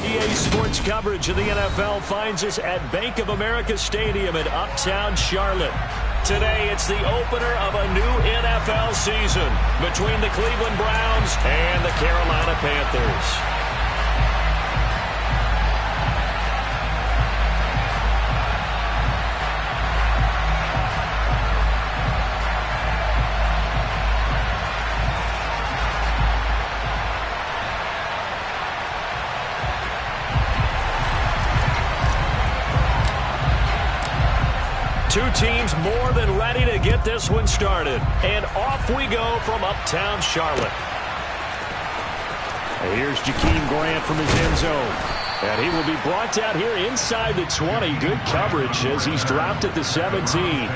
EA Sports coverage of the NFL finds us at Bank of America Stadium in Uptown Charlotte. Today, it's the opener of a new NFL season between the Cleveland Browns and the Carolina Panthers. Two teams more than ready to get this one started. And off we go from Uptown Charlotte. And here's Jakeem Grant from his end zone. And he will be brought out here inside the 20. Good coverage as he's dropped at the 17.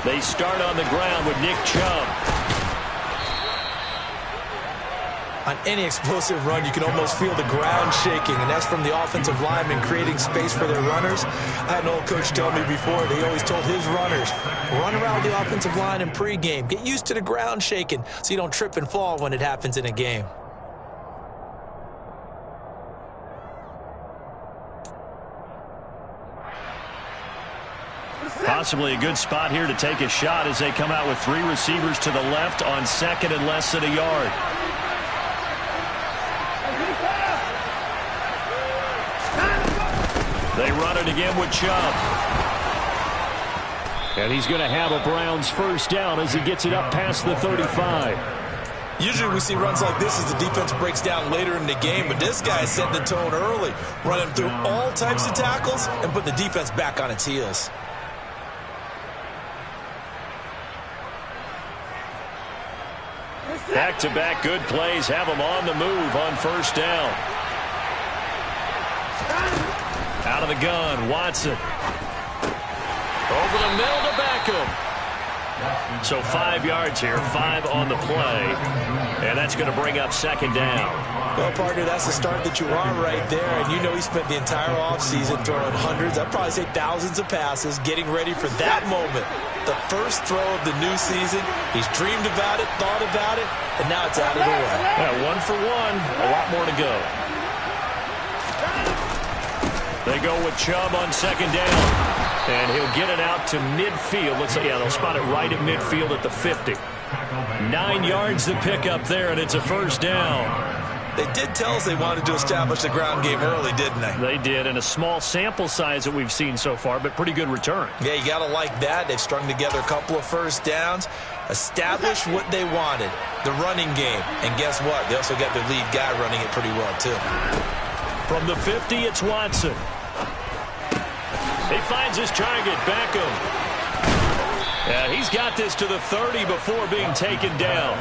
They start on the ground with Nick Chubb. On any explosive run, you can almost feel the ground shaking, and that's from the offensive linemen creating space for their runners. I had an old coach tell me before, they always told his runners, run around the offensive line in pregame. Get used to the ground shaking so you don't trip and fall when it happens in a game. Possibly a good spot here to take a shot as they come out with three receivers to the left on second and less than a yard. They run it again with Chubb. And he's going to have a Browns first down as he gets it up past the 35. Usually we see runs like this as the defense breaks down later in the game, but this guy is setting the tone early, running through all types of tackles and putting the defense back on its heels. Back-to-back good plays have them on the move on first down. Out of the gun, Watson. Over the middle to Beckham. So 5 yards here, 5 on the play. And that's going to bring up second down. Well, partner, that's the start that you want right there. And you know he spent the entire offseason throwing hundreds, I'd probably say thousands of passes, getting ready for that moment. The first throw of the new season. He's dreamed about it, thought about it, and now it's out of the way. Yeah, 1 for 1, a lot more to go. They go with Chubb on second down. And he'll get it out to midfield. Looks like, yeah, they'll spot it right at midfield at the 50. 9 yards to pick up there, and it's a first down. They did tell us they wanted to establish the ground game early, didn't they? They did, and a small sample size that we've seen so far, but pretty good return. Yeah, you got to like that. They've strung together a couple of first downs, established what they wanted, the running game. And guess what? They also got their lead guy running it pretty well, too. From the 50, it's Watson. He finds his target, Beckham. Yeah, he's got this to the 30 before being taken down.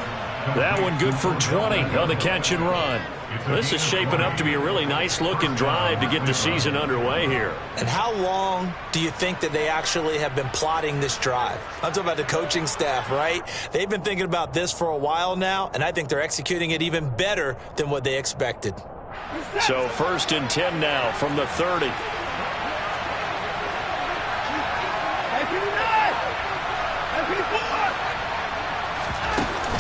That one good for 20 on the catch and run. This is shaping up to be a really nice-looking drive to get the season underway here. And how long do you think that they actually have been plotting this drive? I'm talking about the coaching staff, right? They've been thinking about this for a while now, and I think they're executing it even better than what they expected. So 1st and 10 now from the 30.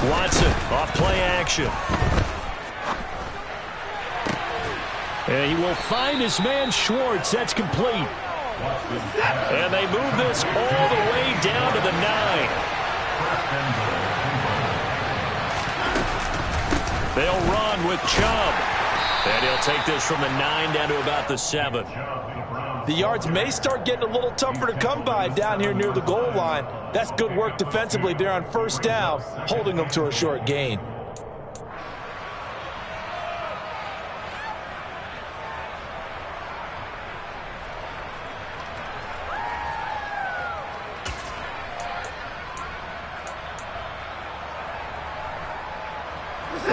Watson off play action. And he will find his man Schwartz. That's complete. And they move this all the way down to the 9. They'll run with Chubb. And he'll take this from the 9 down to about the 7. The yards may start getting a little tougher to come by down here near the goal line. That's good work defensively there on first down, holding them to a short gain.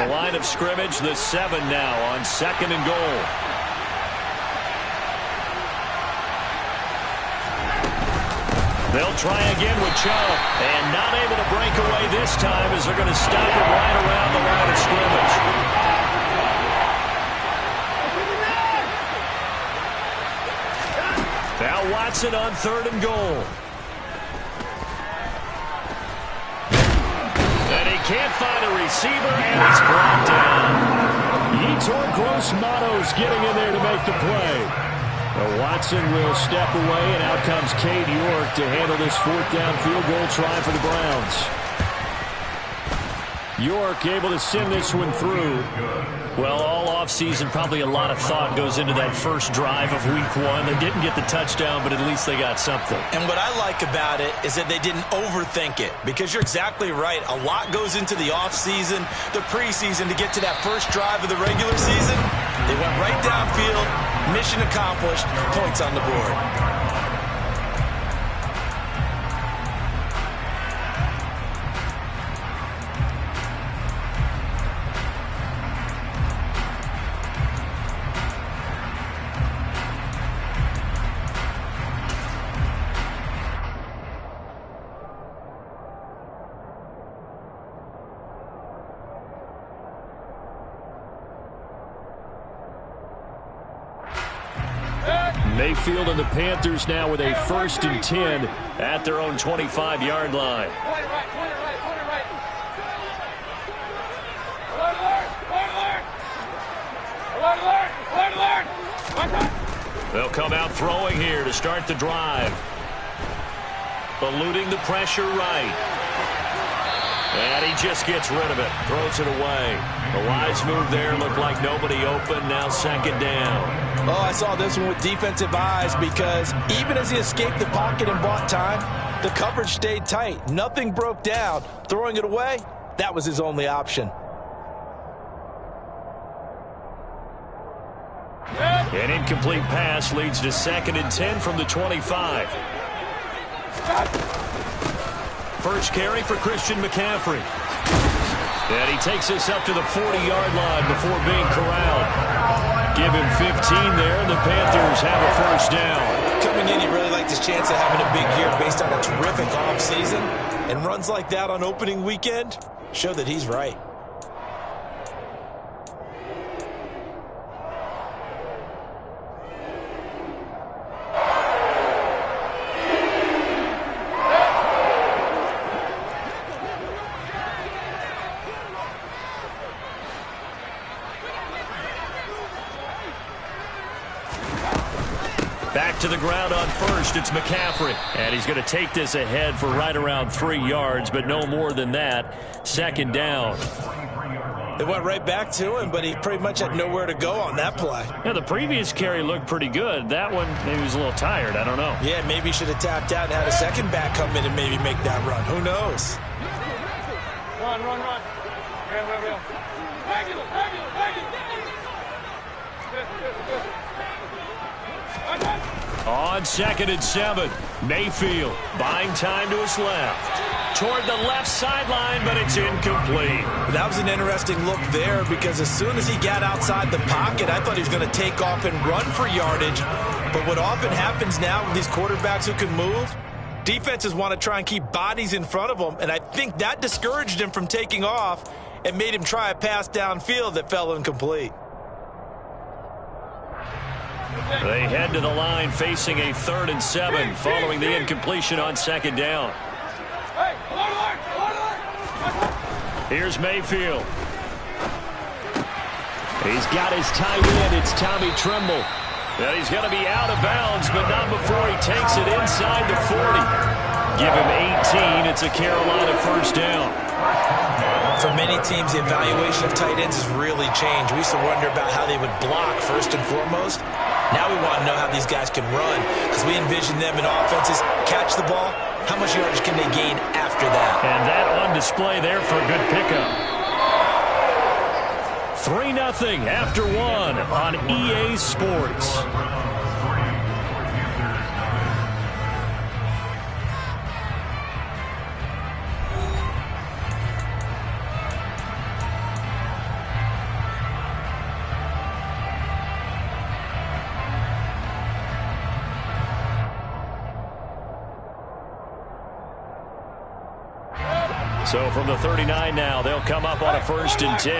the line of scrimmage, the 7 now on 2nd and goal. They'll try again with Chubb, and not able to break away this time as they're going to stop him right around the line of scrimmage. Now Watson on 3rd and goal. And he can't find a receiver, and he's brought down. Yetur Gross-Matos getting in there to make the play. Well, Watson will step away, and out comes Cade York to handle this 4th down field goal try for the Browns. York able to send this one through. Well, all offseason, probably a lot of thought goes into that first drive of Week 1. They didn't get the touchdown, but at least they got something. And what I like about it is that they didn't overthink it, because you're exactly right. A lot goes into the offseason, the preseason, to get to that first drive of the regular season. They went right downfield, mission accomplished, points on the board. Mayfield and the Panthers now with a 1st and 10 at their own 25-yard line. They'll come out throwing here to start the drive. Eluding the pressure right. And he just gets rid of it. Throws it away. A wise move there. Looked like nobody open. Now 2nd down. Oh, I saw this one with defensive eyes, because even as he escaped the pocket and bought time, the coverage stayed tight. Nothing broke down. Throwing it away, that was his only option. An incomplete pass leads to 2nd and 10 from the 25. First carry for Christian McCaffrey. And he takes this up to the 40-yard line before being corralled. Give him 15 there, and the Panthers have a 1st down. Coming in, he really liked his chance of having a big year based on a terrific offseason. And runs like that on opening weekend show that he's right. Back to the ground on 1st, it's McCaffrey. And he's going to take this ahead for right around 3 yards, but no more than that. 2nd down. It went right back to him, but he pretty much had nowhere to go on that play. Yeah, the previous carry looked pretty good. That one, maybe he was a little tired. I don't know. Yeah, maybe he should have tapped out and had a second back come in and maybe make that run. Who knows? Run. Real. Regular. On 2nd and 7, Mayfield buying time to his left. Toward the left sideline, but it's incomplete. That was an interesting look there, because as soon as he got outside the pocket, I thought he was going to take off and run for yardage. But what often happens now with these quarterbacks who can move, defenses want to try and keep bodies in front of them, and I think that discouraged him from taking off and made him try a pass downfield that fell incomplete. They head to the line facing a 3rd and 7 following the incompletion on 2nd down. Here's Mayfield. He's got his tight end. It's Tommy Tremble. And he's going to be out of bounds, but not before he takes it inside the 40. Give him 18. It's a Carolina 1st down. For many teams, the evaluation of tight ends has really changed. We used to wonder about how they would block first and foremost. Now we want to know how these guys can run, because we envision them in offenses catch the ball. How much yardage can they gain after that? And that on display there for a good pickup. 3-0 after 1 on EA Sports. So from the 39 now, they'll come up on a 1st and 10.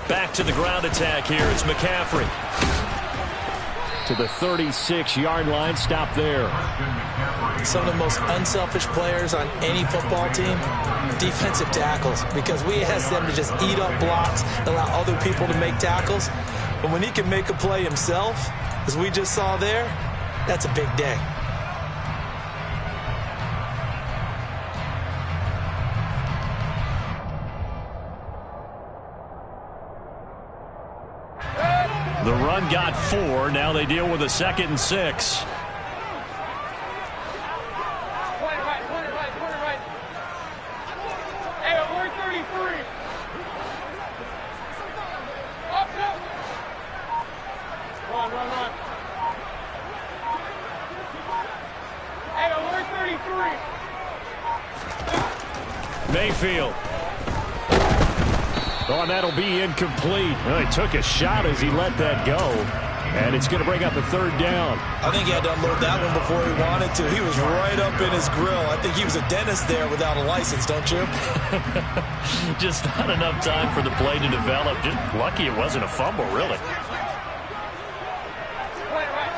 Back to the ground attack here. It's McCaffrey. To the 36-yard line. Stop there. Some of the most unselfish players on any football team, defensive tackles, because we ask them to just eat up blocks, allow other people to make tackles. But when he can make a play himself, as we just saw there, that's a big day. The run got 4. Now they deal with a 2nd and 6. Hey, we're 33. Up. Run. Hey, we're 33. Mayfield. Oh, and that'll be incomplete. Well, he took a shot as he let that go. And it's going to bring up a 3rd down. I think he had to unload that one before he wanted to. He was right up in his grill. I think he was a dentist there without a license, don't you? Just not enough time for the play to develop. Just lucky it wasn't a fumble, really. Point it right.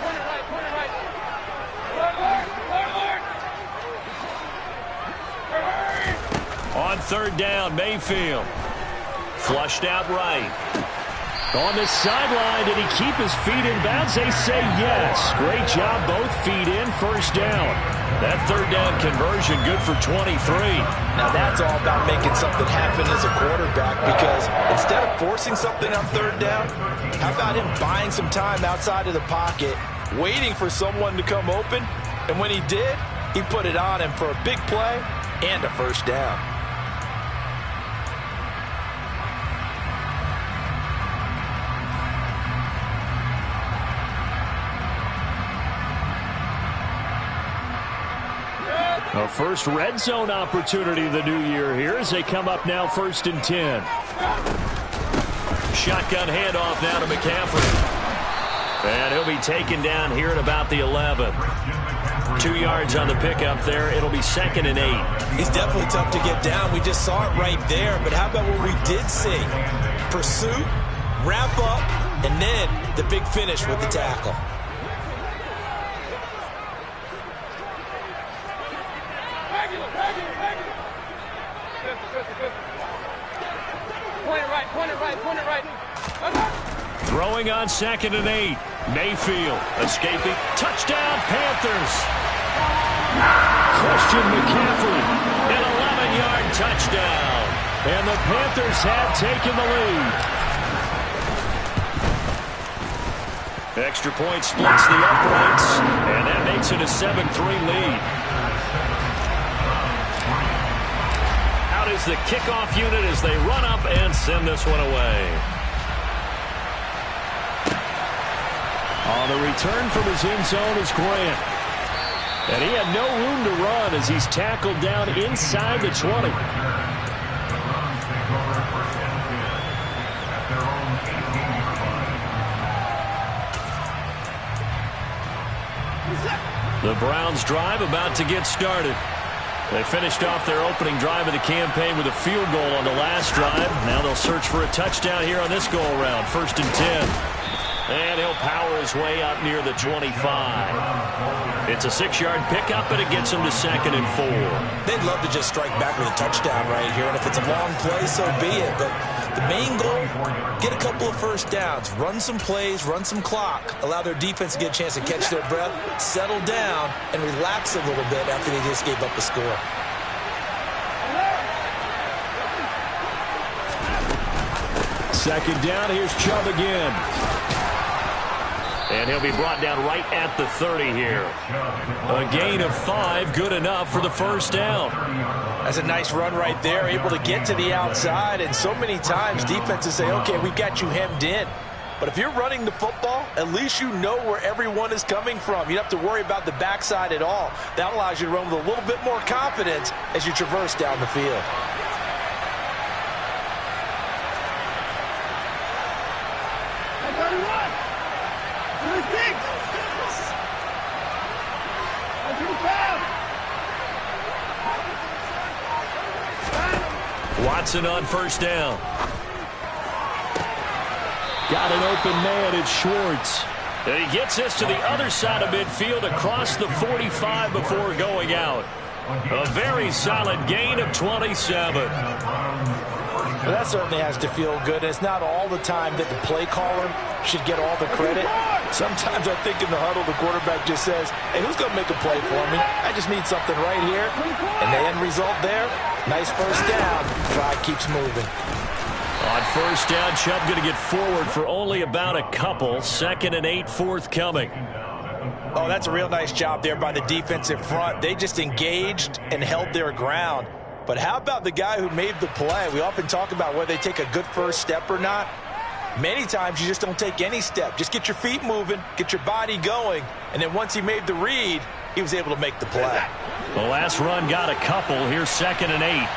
On 3rd down, Mayfield. Flushed out right. On the sideline, did he keep his feet in bounds? They say yes. Great job, both feet in, 1st down. That 3rd down conversion good for 23. Now that's all about making something happen as a quarterback, because instead of forcing something on 3rd down, how about him buying some time outside of the pocket, waiting for someone to come open, and when he did, he put it on him for a big play and a 1st down. A first red zone opportunity of the new year here as they come up now 1st and 10. Shotgun handoff now to McCaffrey. And he'll be taken down here at about the 11. 2 yards on the pickup there. It'll be 2nd and 8. He's definitely tough to get down. We just saw it right there. But how about what we did see? Pursuit, wrap up, and then the big finish with the tackle. Point it right. Throwing on 2nd and 8. Mayfield escaping. Touchdown, Panthers. Christian McCaffrey, an 11-yard touchdown. And the Panthers have taken the lead. Extra point splits the uprights, and that makes it a 7-3 lead. Out is the kickoff unit as they run up and send this one away. On the return from his end zone is Grant. And he had no room to run as he's tackled down inside the 20. The Browns drive about to get started. They finished off their opening drive of the campaign with a field goal on the last drive. Now they'll search for a touchdown here on this go-around. 1st and 10. And he'll power his way up near the 25. It's a 6-yard pickup, and it gets him to 2nd and 4. They'd love to just strike back with a touchdown right here. And if it's a long play, so be it. But the main goal, get a couple of first downs. Run some plays, run some clock. Allow their defense to get a chance to catch their breath, settle down, and relax a little bit after they just gave up a score. Second down, here's Chubb again. And he'll be brought down right at the 30 here. A gain of 5, good enough for the first down. That's a nice run right there, able to get to the outside. And so many times defenses say, okay, we've got you hemmed in. But if you're running the football, at least you know where everyone is coming from. You don't have to worry about the backside at all. That allows you to run with a little bit more confidence as you traverse down the field. Watson on first down. Got an open man. It's Schwartz. And he gets this to the other side of midfield across the 45 before going out. A very solid gain of 27. Well, that certainly has to feel good. It's not all the time that the play caller should get all the credit. Sometimes I think in the huddle, the quarterback just says, hey, who's going to make a play for me? I just need something right here. And the end result there, nice first down. Drive keeps moving. On first down, Chubb going to get forward for only about a couple. 2nd and 8 forthcoming. Oh, that's a real nice job there by the defensive front. They just engaged and held their ground. But how about the guy who made the play? We often talk about whether they take a good first step or not. Many times you just don't take any step. Just get your feet moving, get your body going, and then once he made the read, he was able to make the play. The last run got a couple. Here's 2nd and 8.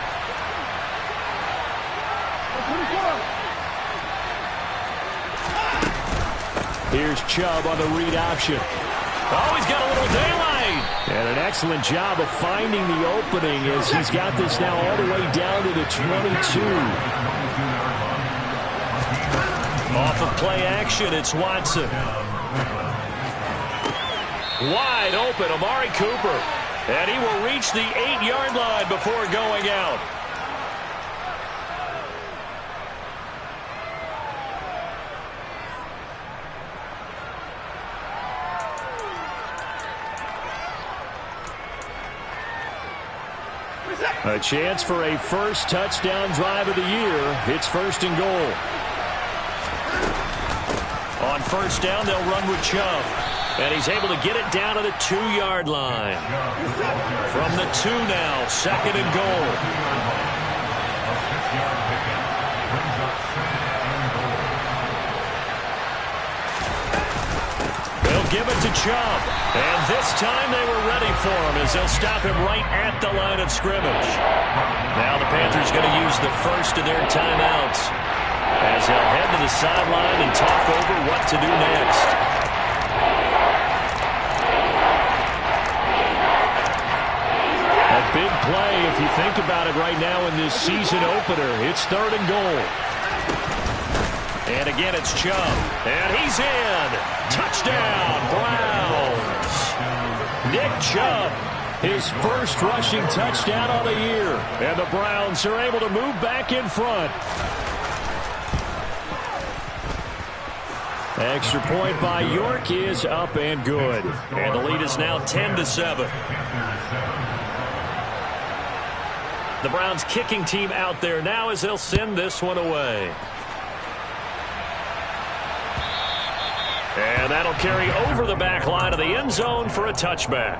Here's Chubb on the read option. Oh, he's got a little daylight. And an excellent job of finding the opening as he's got this now all the way down to the 22. Off of play action, it's Watson. Wide open, Amari Cooper. And he will reach the 8-yard line before going out. A chance for a first touchdown drive of the year. It's 1st and goal. On first down, they'll run with Chubb. And he's able to get it down to the 2-yard line. From the 2 now, 2nd and goal. They'll give it to Chubb. And this time they were ready for him as they'll stop him right at the line of scrimmage. Now the Panthers going to use the first of their timeouts as they'll head to the sideline and talk over what to do next. A big play if you think about it right now in this season opener. It's 3rd and goal. And again, it's Chubb. And he's in. Touchdown, Browns. Nick Chubb, his first rushing touchdown on the year. And the Browns are able to move back in front. Extra point by York is up and good. And the lead is now 10-7. The Browns kicking team out there now as they'll send this one away. And that'll carry over the back line of the end zone for a touchback.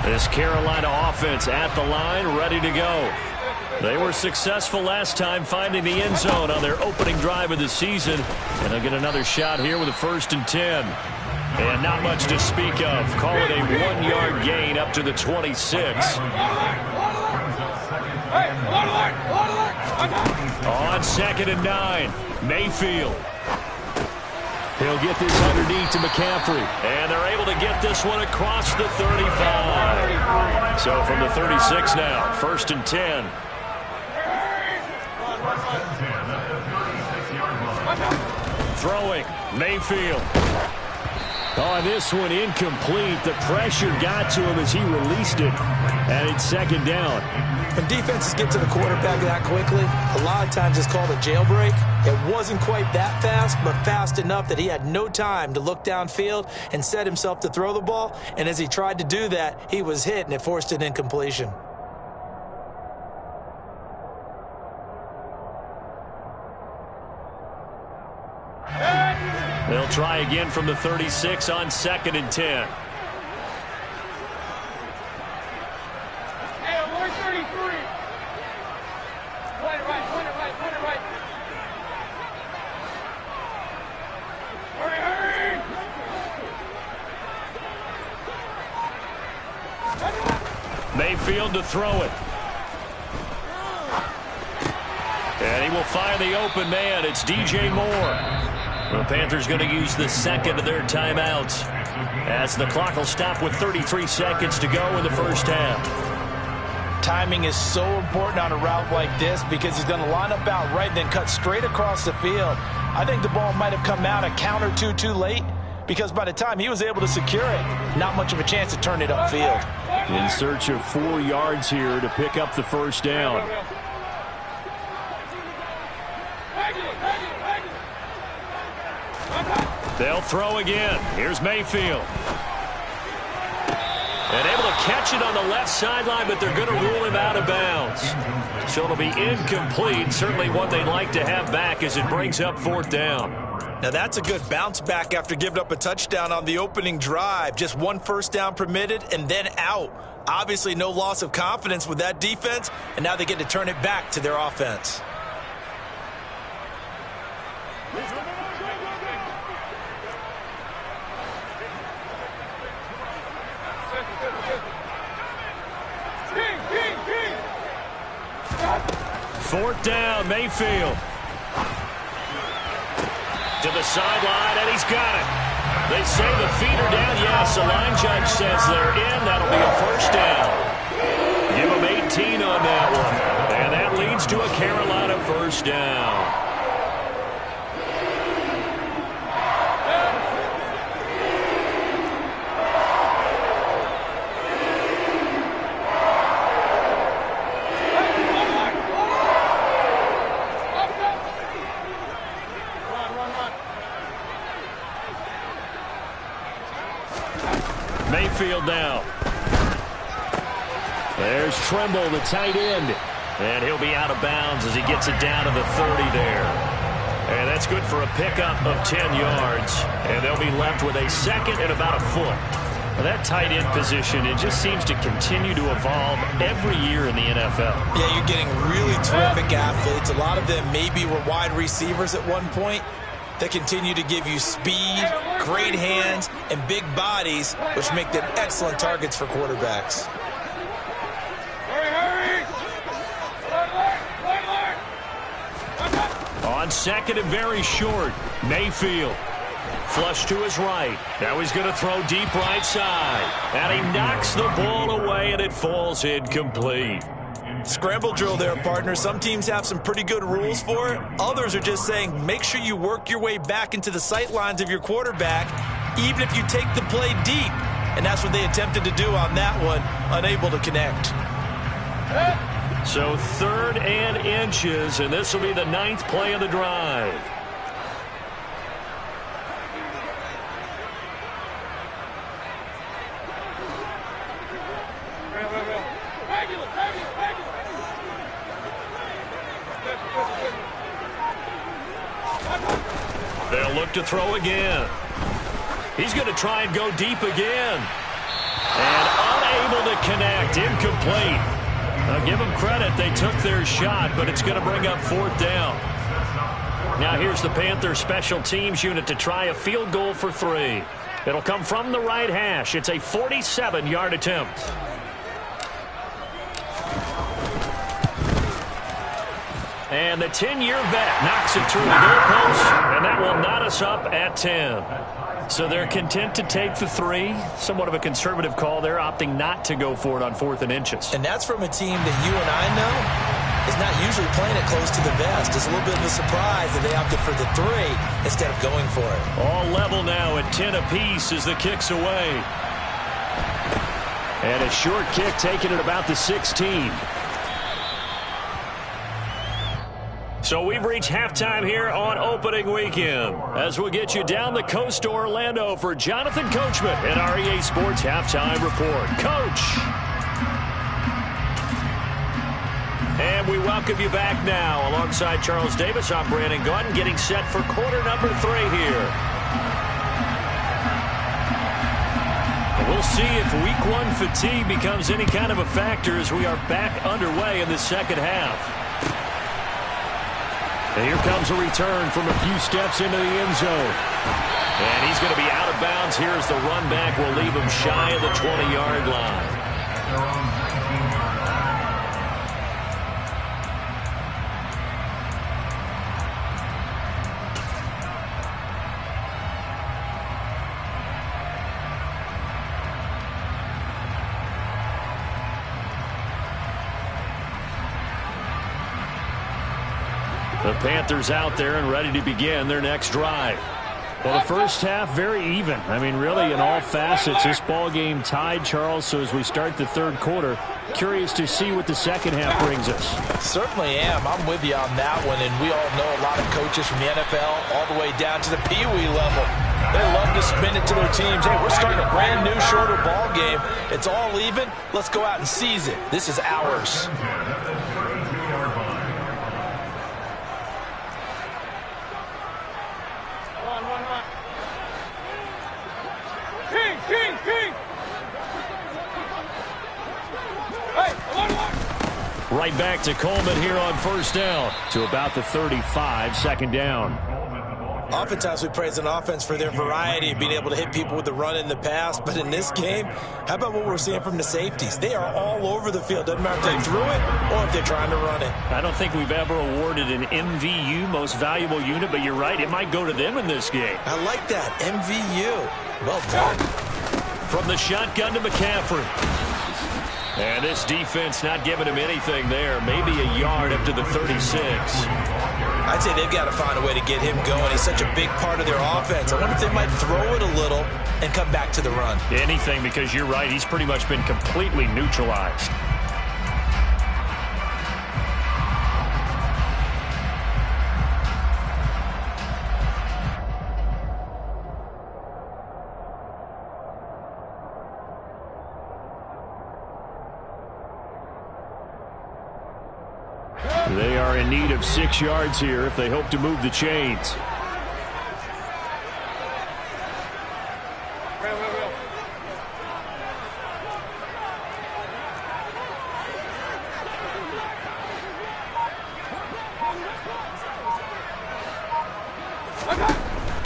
This Carolina offense at the line, ready to go. They were successful last time finding the end zone on their opening drive of the season. And they'll get another shot here with a 1st and 10. And not much to speak of. Call it a 1-yard gain up to the 26. On 2nd and 9, Mayfield. He'll get this underneath to McCaffrey. And they're able to get this one across the 35. So from the 36 now, 1st and 10. Throwing, Mayfield. On this one, incomplete. The pressure got to him as he released it. And it's 2nd down. When defenses get to the quarterback that quickly, a lot of times it's called a jailbreak. It wasn't quite that fast, but fast enough that he had no time to look downfield and set himself to throw the ball. And as he tried to do that, he was hit, and it forced an incompletion. They'll try again from the 36 on 2nd and 10. Hey, 133. Point it right. Hurry! Mayfield to throw it. And he he will find the open man. It's DJ Moore. The Panthers going to use the second of their timeouts as the clock will stop with 33 seconds to go in the first half. Timing is so important on a route like this because he's going to line up out right and then cut straight across the field. I think the ball might have come out a count or two too late because by the time he was able to secure it, not much of a chance to turn it upfield. In search of 4 yards here to pick up the first down. They'll throw again. Here's Mayfield. And able to catch it on the left sideline, but they're going to rule him out of bounds. So it'll be incomplete. Certainly one they'd like to have back as it brings up 4th down. Now that's a good bounce back after giving up a touchdown on the opening drive. Just 1 first down permitted and then out. Obviously no loss of confidence with that defense, and now they get to turn it back to their offense. Fourth down, Mayfield. To the sideline, and he's got it. They say the feet are down. Yes, the line judge says they're in. That'll be a first down. Give him 18 on that one. And that leads to a Carolina first down. Mayfield now. There's Tremble, the tight end. And he'll be out of bounds as he gets it down to the 30 there. And that's good for a pickup of 10 yards. And they'll be left with a second and about a foot. Well, that tight end position, it just seems to continue to evolve every year in the NFL. Yeah, you're getting really terrific athletes. A lot of them maybe were wide receivers at one point. They continue to give you speed, great hands, and big bodies, which make them excellent targets for quarterbacks. On second and very short, Mayfield. Flush to his right. Now he's going to throw deep right side. And he knocks the ball away, and it falls incomplete. Scramble drill there, partner. Some teams have some pretty good rules for it. Others are just saying make sure you work your way back into the sight lines of your quarterback, even if you take the play deep. And that's what they attempted to do on that one, unable to connect. So 3rd and inches, and this will be the 9th play of the drive. They'll look to throw again. He's going to try and go deep again. And unable to connect. Incomplete. I'll give them credit. They took their shot, but it's going to bring up 4th down. Now here's the Panthers special teams unit to try a field goal for 3. It'll come from the right hash. It's a 47-yard attempt. And the 10-year vet knocks it through the goalpost, and that will knot us up at 10. So they're content to take the 3. Somewhat of a conservative call. They're opting not to go for it on 4th and inches. And that's from a team that you and I know is not usually playing it close to the vest. It's a little bit of a surprise that they opted for the 3 instead of going for it. All level now at 10 apiece as the kick's away. And a short kick taken at about the 16. So we've reached halftime here on opening weekend as we'll get you down the coast to Orlando for Jonathan Coachman and our EA Sports Halftime Report. Coach! And we welcome you back now. Alongside Charles Davis, I'm Brandon Gordon, getting set for quarter number 3 here. We'll see if week 1 fatigue becomes any kind of a factor as we are back underway in the second half. And here comes a return from a few steps into the end zone. And he's going to be out of bounds here as the run back will leave him shy of the 20-yard line. The Panthers out there and ready to begin their next drive. Well, the first half, very even. I mean, really, in all facets, this ball game tied, Charles. So as we start the third quarter, curious to see what the second half brings us. Certainly am. I'm with you on that one. And we all know a lot of coaches from the NFL all the way down to the Pee Wee level. They love to spin it to their teams. Hey, we're starting a brand new, shorter ball game. It's all even. Let's go out and seize it. This is ours. Right back to Coleman here on first down to about the 35, second down. Oftentimes we praise an offense for their variety of being able to hit people with the run in the pass. But in this game, how about what we're seeing from the safeties? They are all over the field. Doesn't matter if they threw it or if they're trying to run it. I don't think we've ever awarded an MVU, most valuable unit, but you're right. It might go to them in this game. I like that. MVU. Well done. From the shotgun to McCaffrey. And this defense not giving him anything there. Maybe a yard up to the 36. I'd say they've got to find a way to get him going. He's such a big part of their offense. I wonder if they might throw it a little and come back to the run. Anything, because you're right. He's pretty much been completely neutralized. They are in need of 6 yards here if they hope to move the chains.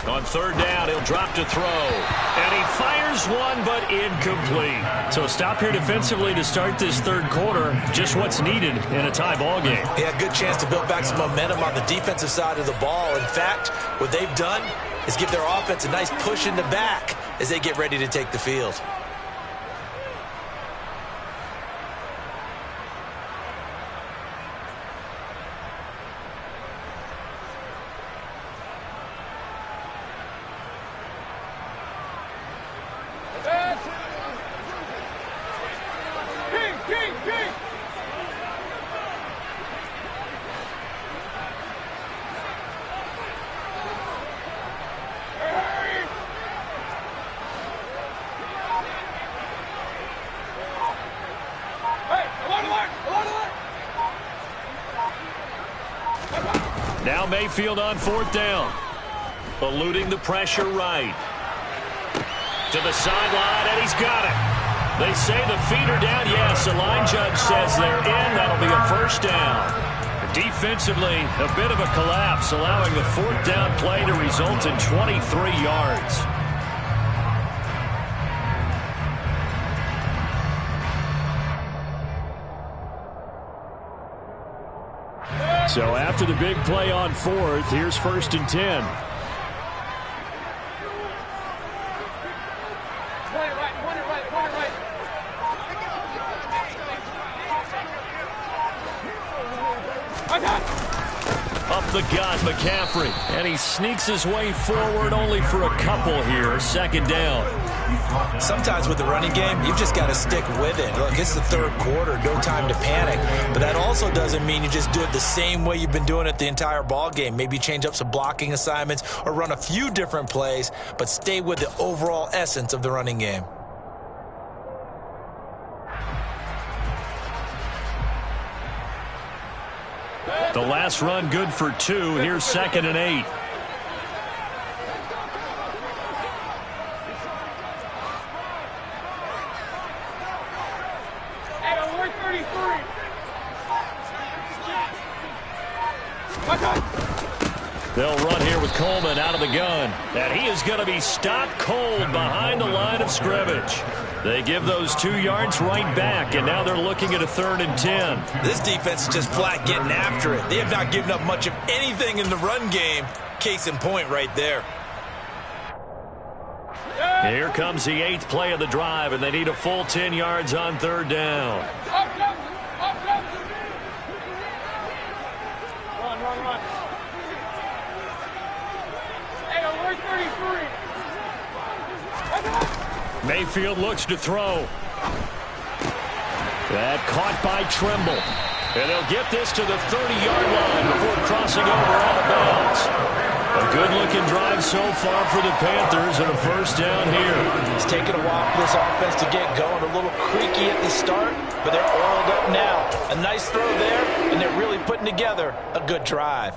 On third down, he'll drop to throw. And he fires one, but incomplete. So stop here defensively to start this third quarter. Just what's needed in a tie ball game. Yeah, good chance to build back some momentum on the defensive side of the ball. In fact, what they've done is give their offense a nice push in the back as they get ready to take the field. Now Mayfield on fourth down. Eluding the pressure right. To the sideline, and he's got it. They say the feet are down. Yes, the line judge says they're in. That'll be a first down. Defensively, a bit of a collapse, allowing the fourth down play to result in 23 yards. So after the big play on fourth, here's first and 10. Up the gut, McCaffrey. And he sneaks his way forward only for a couple here. Second down. Sometimes with the running game, you've just got to stick with it. Look, it's the third quarter, no time to panic. But that also doesn't mean you just do it the same way you've been doing it the entire ball game. Maybe change up some blocking assignments or run a few different plays, but stay with the overall essence of the running game. The last run good for 2. Here's second and 8. They'll run here with Coleman out of the gun. And he is going to be stopped cold behind the line of scrimmage. They give those 2 yards right back, and now they're looking at a third and 10. This defense is just flat getting after it. They have not given up much of anything in the run game. Case in point right there. Here comes the 8th play of the drive, and they need a full 10 yards on third down. Run. Mayfield looks to throw. That caught by Trimble. And they'll get this to the 30-yard line before crossing over out of bounds. A good-looking drive so far for the Panthers and a first down here. It's taken a while for this offense to get going. A little creaky at the start, but they're oiled up now. A nice throw there, and they're really putting together a good drive.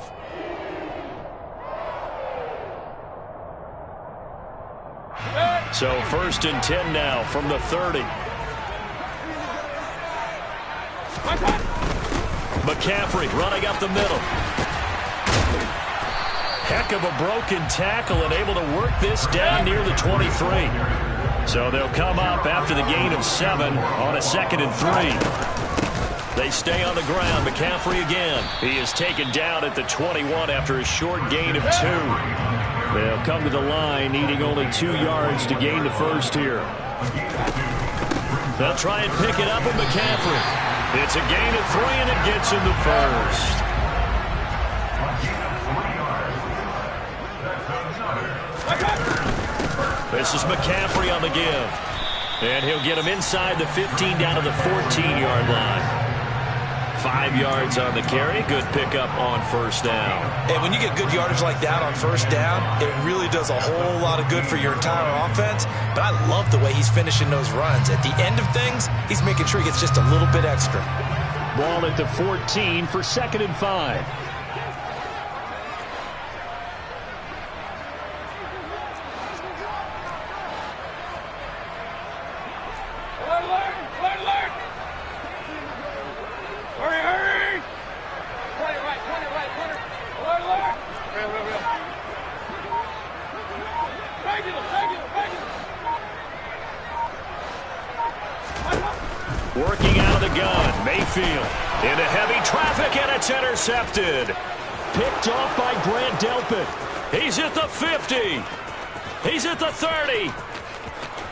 So 1st and 10 now from the 30. McCaffrey running up the middle. Heck of a broken tackle and able to work this down near the 23. So they'll come up after the gain of 7 on a 2nd and 3. They stay on the ground. McCaffrey again. He is taken down at the 21 after a short gain of 2. They'll come to the line needing only 2 yards to gain the first here. They'll try and pick it up with McCaffrey. It's a gain of 3, and it gets him the first. This is McCaffrey on the give. And he'll get him inside the 15 down to the 14-yard line. 5 yards on the carry. Good pickup on first down. And when you get good yardage like that on first down, it really does a whole lot of good for your entire offense. But I love the way he's finishing those runs. At the end of things, he's making sure he gets just a little bit extra. Ball at the 14 for 2nd and 5. Working out of the gun, Mayfield into heavy traffic, and it's intercepted. Picked off by Grant Delpit. He's at the 50. He's at the 30.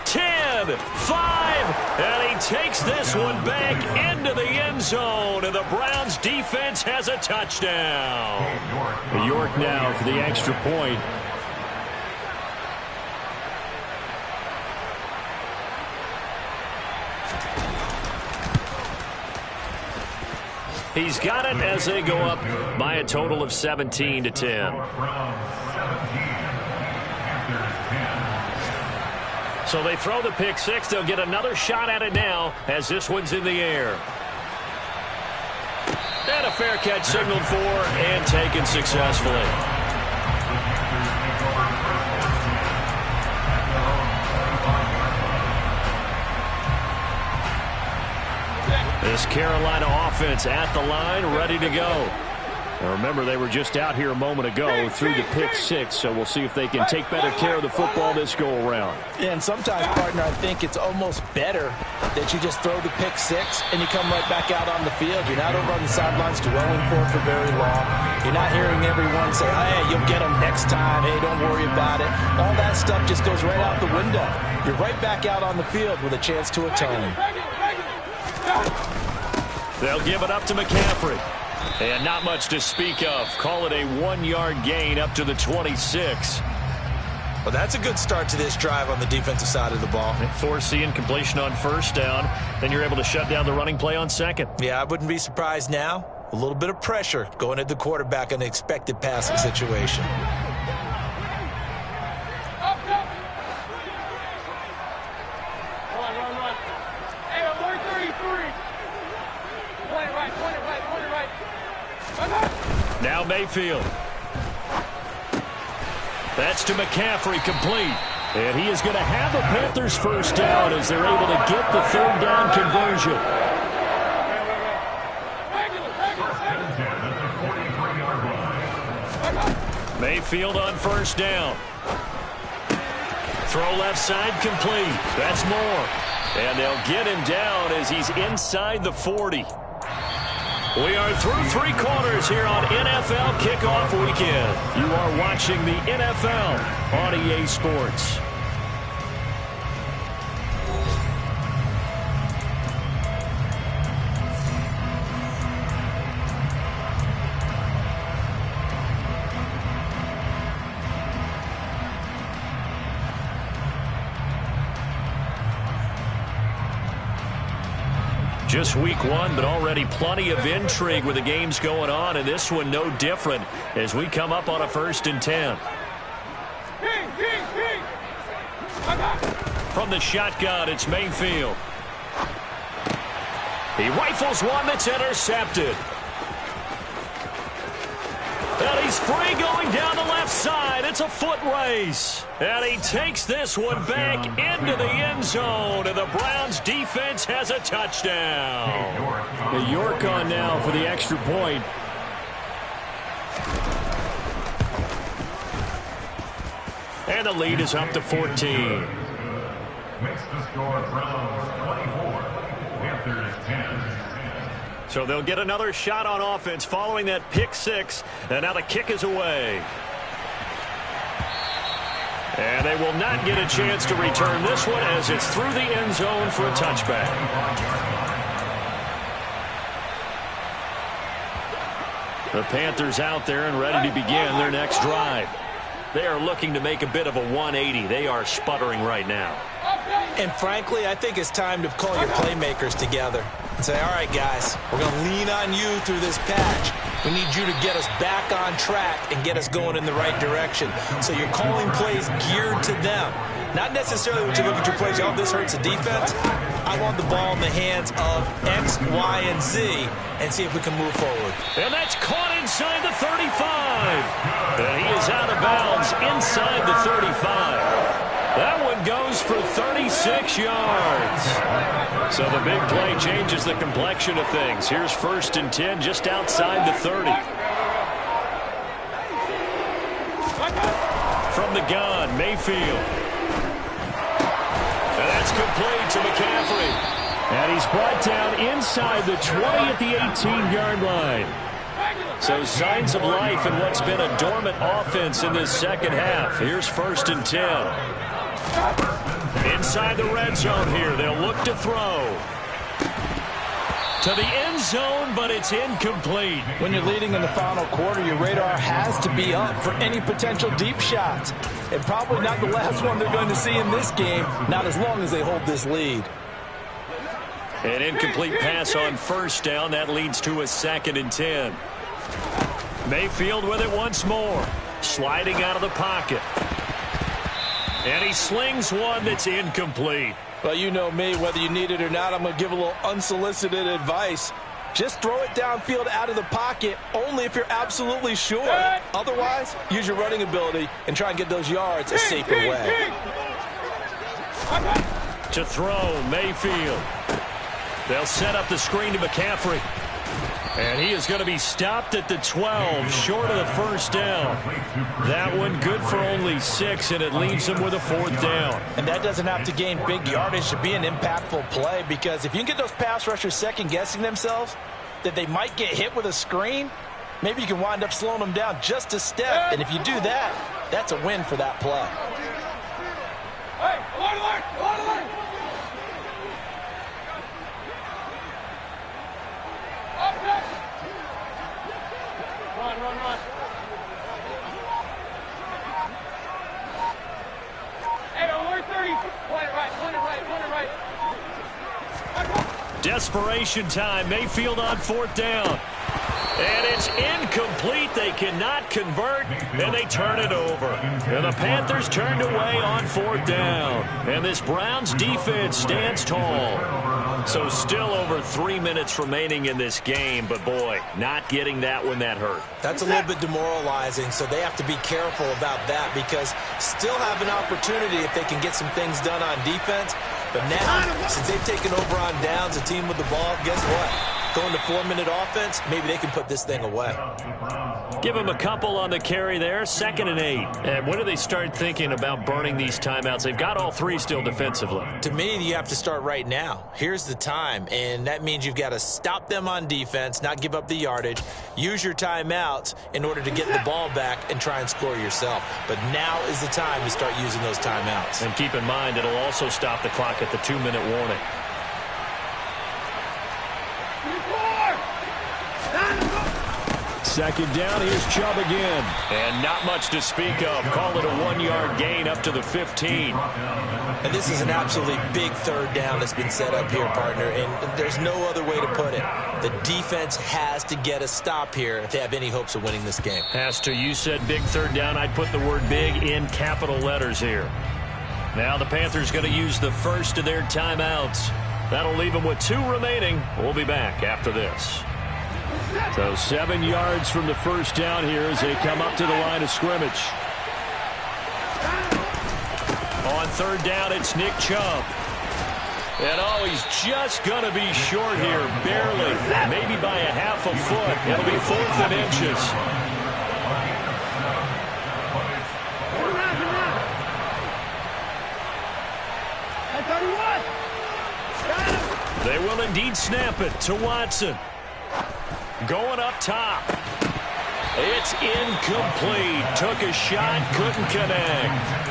10, 5, and he takes this one back into the end zone, and the Browns defense has a touchdown. York now for the extra point. He's got it as they go up by a total of 17-10. So they throw the pick six. They'll get another shot at it now as this one's in the air. And a fair catch signaled for and taken successfully. This Carolina offense at the line, ready to go. Now remember, they were just out here a moment ago through the pick six, so we'll see if they can take better care of the football this go-around. Yeah, and sometimes, partner, I think it's almost better that you just throw the pick six and you come right back out on the field. You're not over on the sidelines dwelling for very long. You're not hearing everyone say, hey, you'll get them next time. Hey, don't worry about it. All that stuff just goes right out the window. You're right back out on the field with a chance to atone. They'll give it up to McCaffrey. And not much to speak of. Call it a 1-yard gain up to the 26. Well, that's a good start to this drive on the defensive side of the ball. Force the incompletion on first down. Then you're able to shut down the running play on second. Yeah, I wouldn't be surprised now. A little bit of pressure going at the quarterback in an expected passing situation. Now Mayfield. That's to McCaffrey, complete. And he is going to have the Panthers first down as they're able to get the third down conversion. Mayfield on first down. Throw left side, complete. That's Moore. And they'll get him down as he's inside the 40. We are through 3 quarters here on NFL Kickoff Weekend. You are watching the NFL on EA Sports. Just week one, but already plenty of intrigue with the games going on, and this one no different as we come up on a 1st and 10. From the shotgun, it's Mayfield. He rifles one that's intercepted. And he's free going down the left side. It's a foot race. And he takes this one back into the end zone. And the Browns defense has a touchdown. The York on now for the extra point. And the lead is up to 14. Makes the score Browns 24, Panthers 10. So they'll get another shot on offense following that pick six. And now the kick is away. And they will not get a chance to return this one as it's through the end zone for a touchback. The Panthers out there and ready to begin their next drive. They are looking to make a bit of a 180. They are sputtering right now. And frankly, I think it's time to call your playmakers together and say, all right, guys, we're going to lean on you through this patch. We need you to get us back on track and get us going in the right direction. So you're calling plays geared to them. Not necessarily when you look at your plays, oh, this hurts the defense. I want the ball in the hands of X, Y, and Z and see if we can move forward. And that's caught inside the 35. And he is out of bounds inside the 35. That one goes for 36 yards. So the big play changes the complexion of things. Here's 1st and 10 just outside the 30. From the gun, Mayfield. And that's complete to McCaffrey. And he's brought down inside the 20 at the 18-yard line. So signs of life in what's been a dormant offense in this second half. Here's 1st and 10. Inside the red zone here, they'll look to throw. To the end zone, but it's incomplete. When you're leading in the final quarter, your radar has to be up for any potential deep shots. And probably not the last one they're going to see in this game, not as long as they hold this lead. An incomplete pass on 1st down. That leads to a 2nd and 10. Mayfield with it once more. Sliding out of the pocket. And he slings one that's incomplete. Well, you know me, whether you need it or not, I'm going to give a little unsolicited advice. Just throw it downfield out of the pocket, only if you're absolutely sure. Otherwise, use your running ability and try and get those yards a safer way. To throw, Mayfield. They'll set up the screen to McCaffrey. And he is going to be stopped at the 12, short of the 1st down. That one good for only 6, and it leaves him with a 4th down. And that doesn't have to gain big yardage to be an impactful play, because if you can get those pass rushers second-guessing themselves that they might get hit with a screen, maybe you can wind up slowing them down just a step. And if you do that, that's a win for that play. Hey, alert! Run. Hey, alert 30. Point it right. Desperation time. Mayfield on 4th down. And it's incomplete. They cannot convert, and they turn it over. And the Panthers turned away on 4th down. And this Browns defense stands tall. So still over 3 minutes remaining in this game, but boy, not getting that one that hurt. That's a little bit demoralizing, so they have to be careful about that because still have an opportunity if they can get some things done on defense. But now, since they've taken over on downs, a team with the ball, guess what? Going to 4-minute offense, maybe they can put this thing away. Give them a couple on the carry there, 2nd and 8. And when do they start thinking about burning these timeouts? They've got all 3 still defensively. To me, you have to start right now. Here's the time, and that means you've got to stop them on defense, not give up the yardage, use your timeouts in order to get the ball back and try and score yourself. But now is the time to start using those timeouts. And keep in mind, it'll also stop the clock at the 2-minute warning. second down. Here's Chubb again. And not much to speak of. Call it a 1-yard gain up to the 15. And this is an absolutely big third down that's been set up here, partner, and there's no other way to put it. The defense has to get a stop here if they have any hopes of winning this game. Has to. You said big third down. I'd put the word big in capital letters here. Now the Panthers going to use the first of their timeouts. That'll leave them with 2 remaining. We'll be back after this. So 7 yards from the first down here as they come up to the line of scrimmage. On third down, it's Nick Chubb. And, oh, he's just going to be short here, barely, maybe by a half a foot. It'll be 4th and inches. They will indeed snap it to Watson. Going up top. It's incomplete. Took a shot, couldn't connect.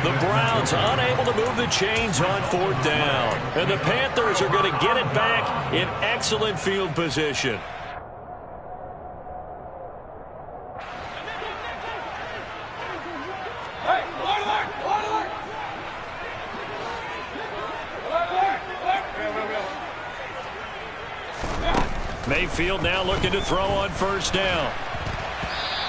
The Browns unable to move the chains on 4th down. And the Panthers are going to get it back in excellent field position. Mayfield now looking to throw on first down.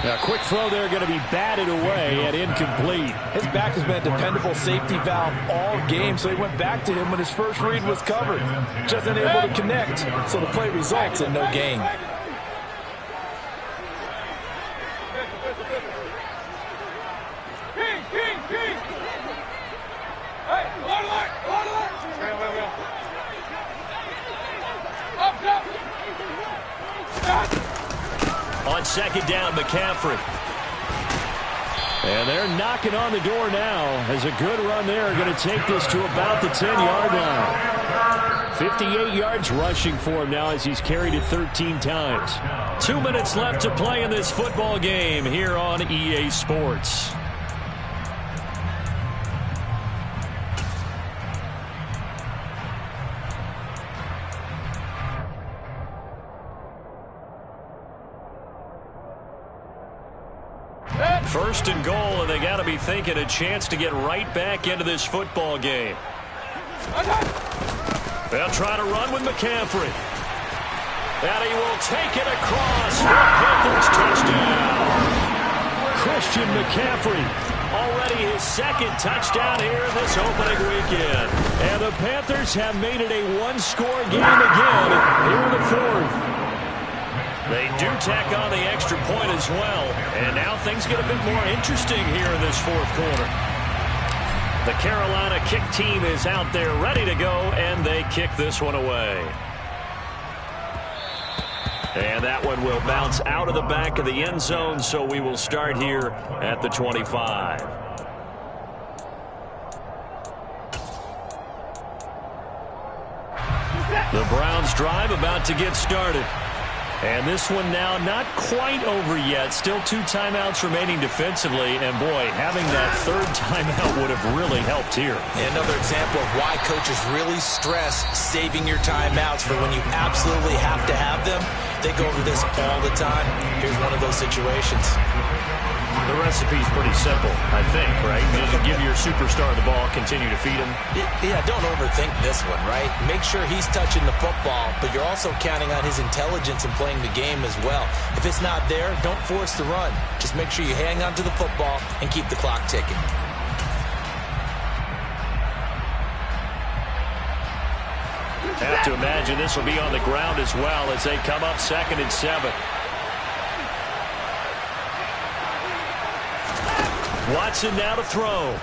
Now, quick throw there going to be batted away and incomplete. His back has been a dependable safety valve all game, so he went back to him when his first read was covered. Just unable to connect, so the play results in no gain. On second down, McCaffrey. And they're knocking on the door now as a good run there. Going to take this to about the 10-yard line. 58 yards rushing for him now as he's carried it 13 times. 2 minutes left to play in this football game here on EA Sports. First and goal, and they got to be thinking a chance to get right back into this football game. They'll try to run with McCaffrey. And he will take it across for a Panthers touchdown. Christian McCaffrey, already his 2nd touchdown here in this opening weekend. And the Panthers have made it a one-score game again here in the 4th. They do tack on the extra point as well. And now things get a bit more interesting here in this 4th quarter. The Carolina kick team is out there ready to go, and they kick this one away. And that one will bounce out of the back of the end zone, so we will start here at the 25. The Browns drive about to get started. And this one now not quite over yet. Still 2 timeouts remaining defensively. And, boy, having that 3rd timeout would have really helped here. Another example of why coaches really stress saving your timeouts for when you absolutely have to have them. They go over this all the time. Here's one of those situations. The recipe's pretty simple, I think, right? Just give your superstar the ball, continue to feed him. Yeah, don't overthink this one, right? Make sure he's touching the football, but you're also counting on his intelligence in playing the game as well. If it's not there, don't force the run. Just make sure you hang on to the football and keep the clock ticking. Have to imagine this will be on the ground as well as they come up 2nd and 7. Watson now to throw.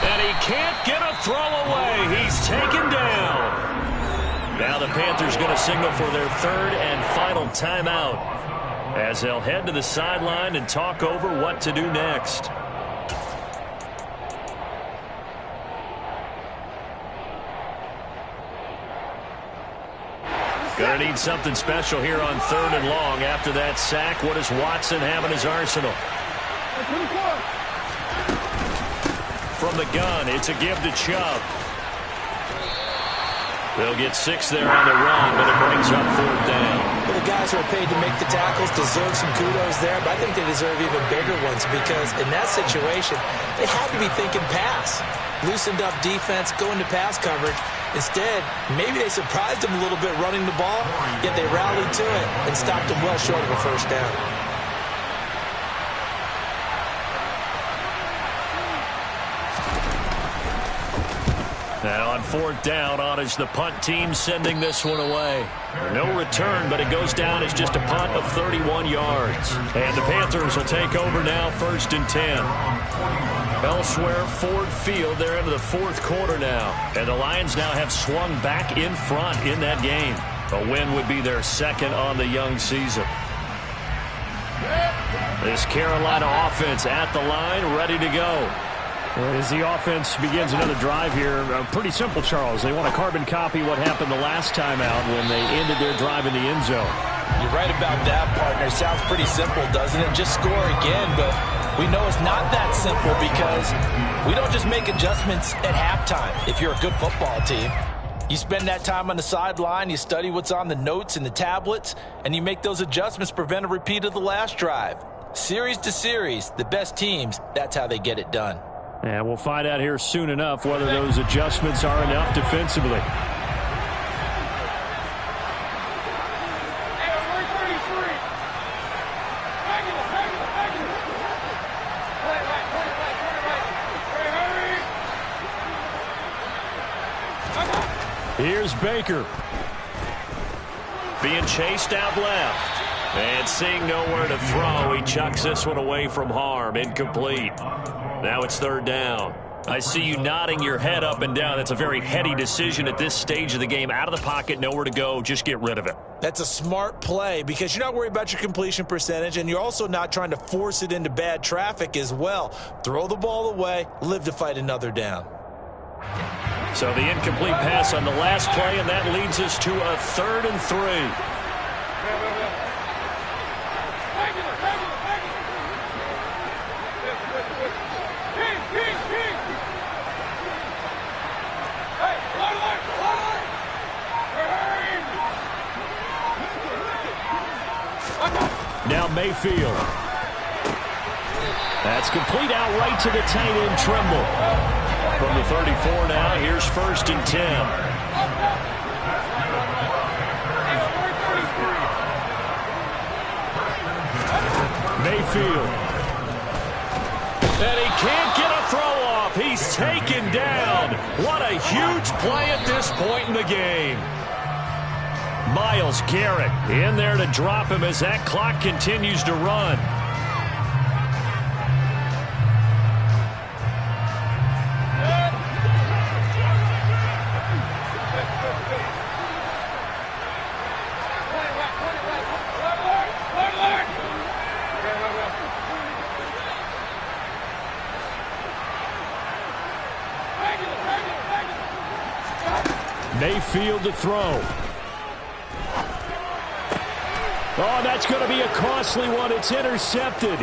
And he can't get a throw away. He's taken down. Now the Panthers going to signal for their 3rd and final timeout as they'll head to the sideline and talk over what to do next. Going to need something special here on 3rd and long. After that sack, what does Watson have in his arsenal? From the gun, it's a give to Chubb. They'll get 6 there on the run, but it brings up 4th down. Well, the guys who are paid to make the tackles deserve some kudos there, but I think they deserve even bigger ones because in that situation, they had to be thinking pass. Loosened up defense, going to pass coverage. Instead, maybe they surprised them a little bit running the ball, yet they rallied to it and stopped them well short of a 1st down. And on 4th down, on is the punt team sending this one away. No return, but it goes down as just a punt of 31 yards. And the Panthers will take over now, 1st and 10. Elsewhere, Ford Field, they're into the 4th quarter now. And the Lions now have swung back in front in that game. A win would be their 2nd on the young season. This Carolina offense at the line, ready to go. As the offense begins another drive here, pretty simple, Charles. They want to carbon copy what happened the last time out when they ended their drive in the end zone. You're right about that, partner. Sounds pretty simple, doesn't it? Just score again, but we know it's not that simple because we don't just make adjustments at halftime if you're a good football team. You spend that time on the sideline, you study what's on the notes and the tablets, and you make those adjustments to prevent a repeat of the last drive. Series to series, the best teams, that's how they get it done. And we'll find out here soon enough whether those adjustments are enough defensively. Here's Baker. Being chased out left. And seeing nowhere to throw, he chucks this one away from harm. Incomplete. Now it's 3rd down. I see you nodding your head up and down. That's a very heady decision at this stage of the game. Out of the pocket, nowhere to go. Just get rid of it. That's a smart play because you're not worried about your completion percentage, and you're also not trying to force it into bad traffic as well. Throw the ball away, live to fight another down. So the incomplete pass on the last play, and that leads us to a 3rd and 3. Now Mayfield. That's complete out right to the tight end, Trimble. From the 34 now, here's 1st and 10. Mayfield. And he can't get a throw off. He's taken down. What a huge play at this point in the game. Myles Garrett in there to drop him as that clock continues to run. Mayfield to throw. Oh, that's going to be a costly one. It's intercepted.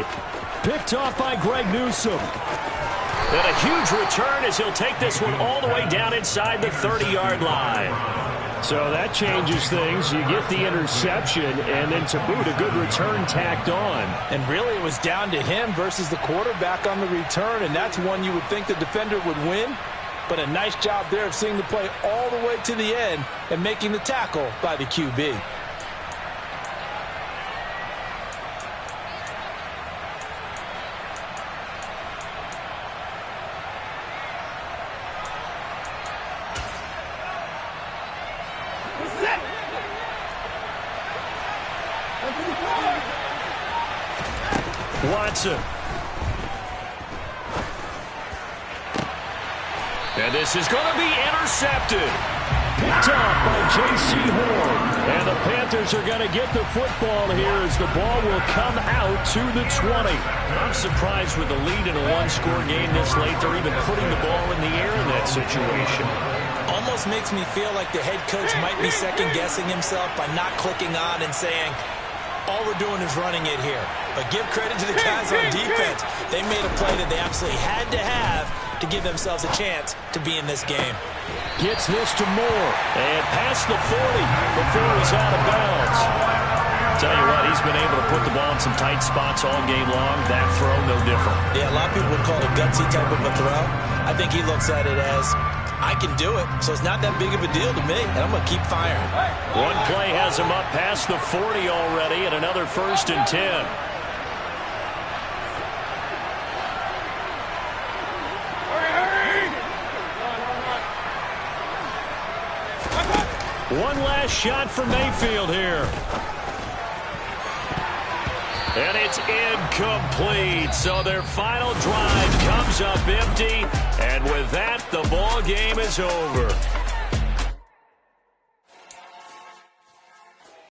Picked off by Greg Newsome. And a huge return as he'll take this one all the way down inside the 30-yard line. So that changes things. You get the interception, and then to boot, a good return tacked on. And really, it was down to him versus the quarterback on the return, and that's one you would think the defender would win. But a nice job there of seeing the play all the way to the end and making the tackle by the QB. Watson. And this is going to be intercepted. Picked off by J.C. Horn. And the Panthers are going to get the football here as the ball will come out to the 20. I'm surprised with the lead in a one-score game this late. They're even putting the ball in the air in that situation. Almost makes me feel like the head coach might be second-guessing himself by not clicking on and saying, all we're doing is running it here. But give credit to the guys on defense. They made a play that they absolutely had to have to to give themselves a chance to be in this game. Gets this to Moore. And past the 40 before he's out of bounds. Tell you what, he's been able to put the ball in some tight spots all game long. That throw, no different. Yeah, a lot of people would call it a gutsy type of a throw. I think he looks at it as, I can do it, so it's not that big of a deal to me, and I'm going to keep firing. One play has him up past the 40 already, and another 1st and 10. One last shot for Mayfield here. And it's incomplete. So their final drive comes up empty. And with that, the ball game is over.